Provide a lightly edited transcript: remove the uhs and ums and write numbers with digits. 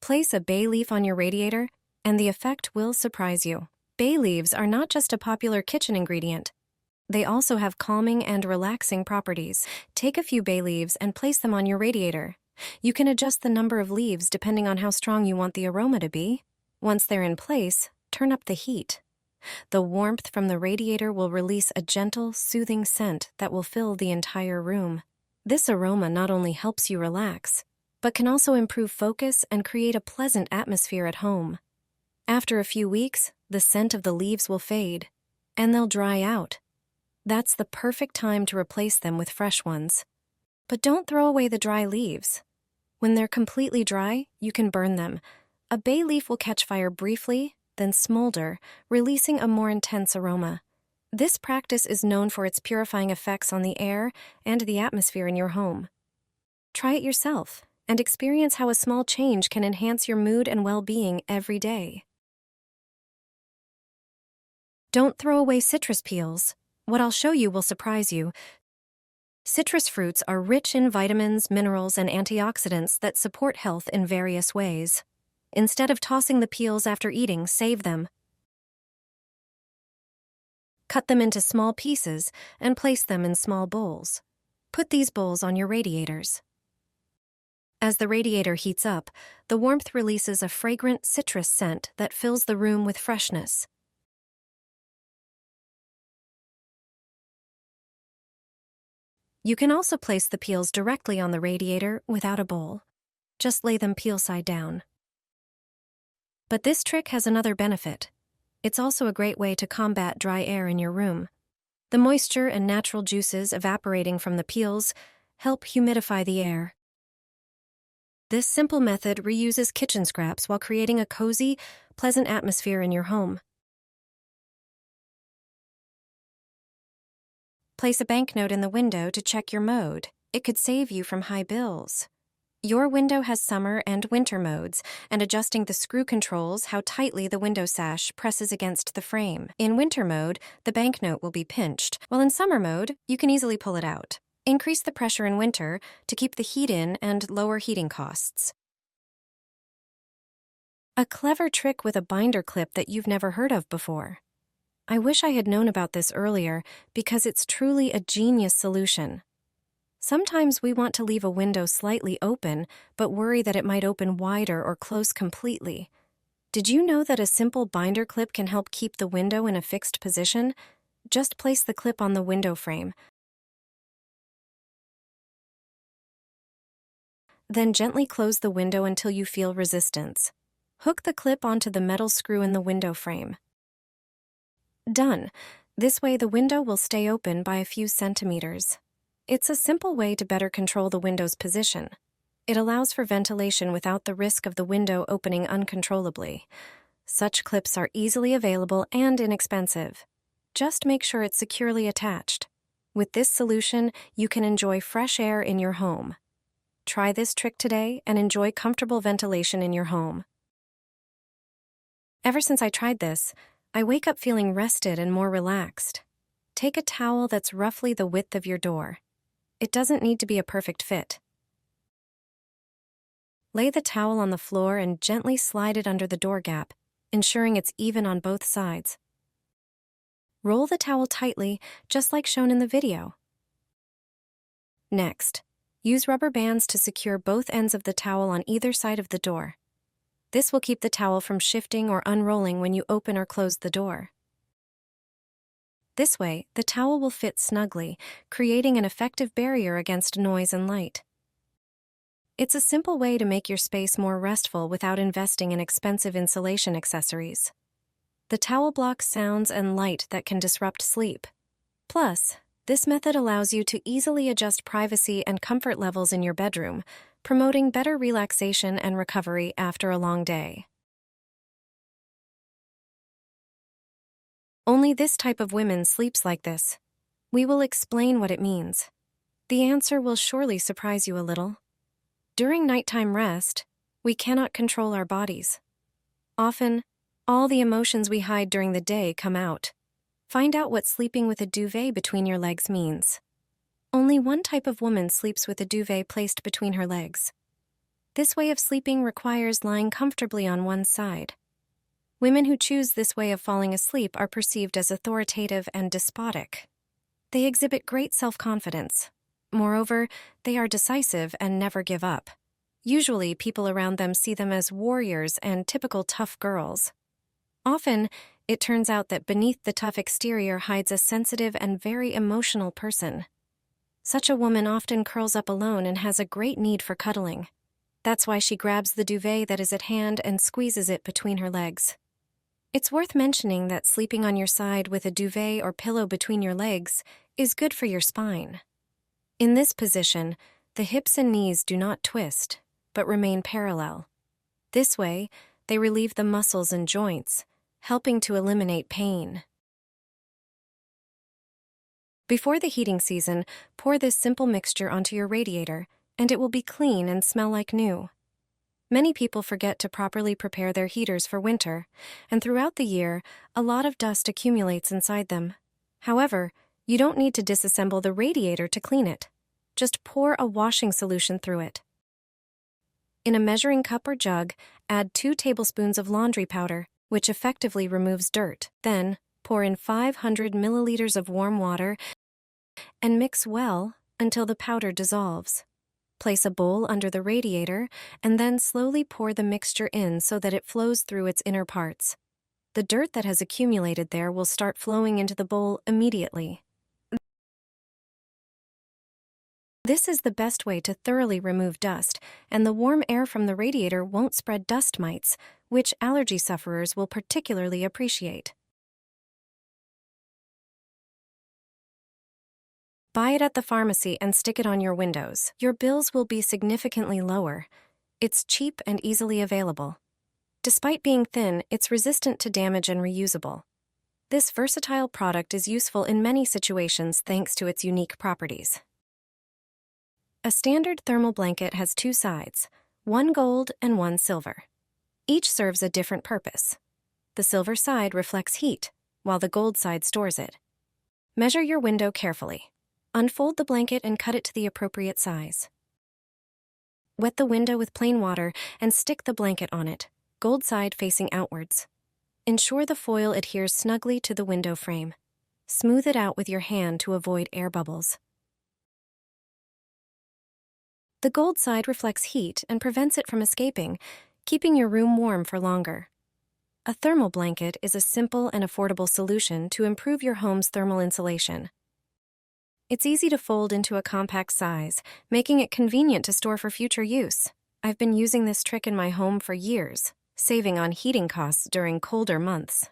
Place a bay leaf on your radiator, and the effect will surprise you. Bay leaves are not just a popular kitchen ingredient. They also have calming and relaxing properties. Take a few bay leaves and place them on your radiator. You can adjust the number of leaves depending on how strong you want the aroma to be. Once they're in place, turn up the heat. The warmth from the radiator will release a gentle, soothing scent that will fill the entire room. This aroma not only helps you relax, but can also improve focus and create a pleasant atmosphere at home. After a few weeks, the scent of the leaves will fade, and they'll dry out. That's the perfect time to replace them with fresh ones. But don't throw away the dry leaves. When they're completely dry, you can burn them. A bay leaf will catch fire briefly, then smolder, releasing a more intense aroma. This practice is known for its purifying effects on the air and the atmosphere in your home. Try it yourself and experience how a small change can enhance your mood and well-being every day. Don't throw away citrus peels. What I'll show you will surprise you. Citrus fruits are rich in vitamins, minerals, and antioxidants that support health in various ways. Instead of tossing the peels after eating, save them. Cut them into small pieces and place them in small bowls. Put these bowls on your radiators. As the radiator heats up, the warmth releases a fragrant citrus scent that fills the room with freshness. You can also place the peels directly on the radiator without a bowl. Just lay them peel side down. But this trick has another benefit. It's also a great way to combat dry air in your room. The moisture and natural juices evaporating from the peels help humidify the air. This simple method reuses kitchen scraps while creating a cozy, pleasant atmosphere in your home. Place a banknote in the window to check your mode. It could save you from high bills. Your window has summer and winter modes, and adjusting the screw controls how tightly the window sash presses against the frame. In winter mode, the banknote will be pinched, while in summer mode, you can easily pull it out. Increase the pressure in winter to keep the heat in and lower heating costs. A clever trick with a binder clip that you've never heard of before. I wish I had known about this earlier because it's truly a genius solution. Sometimes we want to leave a window slightly open, but worry that it might open wider or close completely. Did you know that a simple binder clip can help keep the window in a fixed position? Just place the clip on the window frame. Then gently close the window until you feel resistance. Hook the clip onto the metal screw in the window frame. Done. This way the window will stay open by a few centimeters. It's a simple way to better control the window's position. It allows for ventilation without the risk of the window opening uncontrollably. Such clips are easily available and inexpensive. Just make sure it's securely attached. With this solution, you can enjoy fresh air in your home. Try this trick today and enjoy comfortable ventilation in your home. Ever since I tried this, I wake up feeling rested and more relaxed. Take a towel that's roughly the width of your door. It doesn't need to be a perfect fit. Lay the towel on the floor and gently slide it under the door gap, ensuring it's even on both sides. Roll the towel tightly, just like shown in the video. Next, use rubber bands to secure both ends of the towel on either side of the door. This will keep the towel from shifting or unrolling when you open or close the door. This way, the towel will fit snugly, creating an effective barrier against noise and light. It's a simple way to make your space more restful without investing in expensive insulation accessories. The towel blocks sounds and light that can disrupt sleep. Plus, this method allows you to easily adjust privacy and comfort levels in your bedroom, promoting better relaxation and recovery after a long day. Only this type of women sleeps like this. We will explain what it means. The answer will surely surprise you a little. During nighttime rest, we cannot control our bodies. Often, all the emotions we hide during the day come out. Find out what sleeping with a duvet between your legs means. Only one type of woman sleeps with a duvet placed between her legs. This way of sleeping requires lying comfortably on one side. Women who choose this way of falling asleep are perceived as authoritative and despotic. They exhibit great self-confidence. Moreover, they are decisive and never give up. Usually, people around them see them as warriors and typical tough girls. Often, it turns out that beneath the tough exterior hides a sensitive and very emotional person. Such a woman often curls up alone and has a great need for cuddling. That's why she grabs the duvet that is at hand and squeezes it between her legs. It's worth mentioning that sleeping on your side with a duvet or pillow between your legs is good for your spine. In this position, the hips and knees do not twist, but remain parallel. This way, they relieve the muscles and joints, helping to eliminate pain. Before the heating season, pour this simple mixture onto your radiator, and it will be clean and smell like new. Many people forget to properly prepare their heaters for winter, and throughout the year, a lot of dust accumulates inside them. However, you don't need to disassemble the radiator to clean it. Just pour a washing solution through it. In a measuring cup or jug, add 2 tablespoons of laundry powder, which effectively removes dirt. Then, pour in 500 milliliters of warm water and mix well until the powder dissolves. Place a bowl under the radiator and then slowly pour the mixture in so that it flows through its inner parts. The dirt that has accumulated there will start flowing into the bowl immediately. This is the best way to thoroughly remove dust, and the warm air from the radiator won't spread dust mites, which allergy sufferers will particularly appreciate. Buy it at the pharmacy and stick it on your windows. Your bills will be significantly lower. It's cheap and easily available. Despite being thin, it's resistant to damage and reusable. This versatile product is useful in many situations thanks to its unique properties. A standard thermal blanket has 2 sides, one gold and one silver. Each serves a different purpose. The silver side reflects heat, while the gold side stores it. Measure your window carefully. Unfold the blanket and cut it to the appropriate size. Wet the window with plain water and stick the blanket on it, gold side facing outwards. Ensure the foil adheres snugly to the window frame. Smooth it out with your hand to avoid air bubbles. The gold side reflects heat and prevents it from escaping, keeping your room warm for longer. A thermal blanket is a simple and affordable solution to improve your home's thermal insulation. It's easy to fold into a compact size, making it convenient to store for future use. I've been using this trick in my home for years, saving on heating costs during colder months.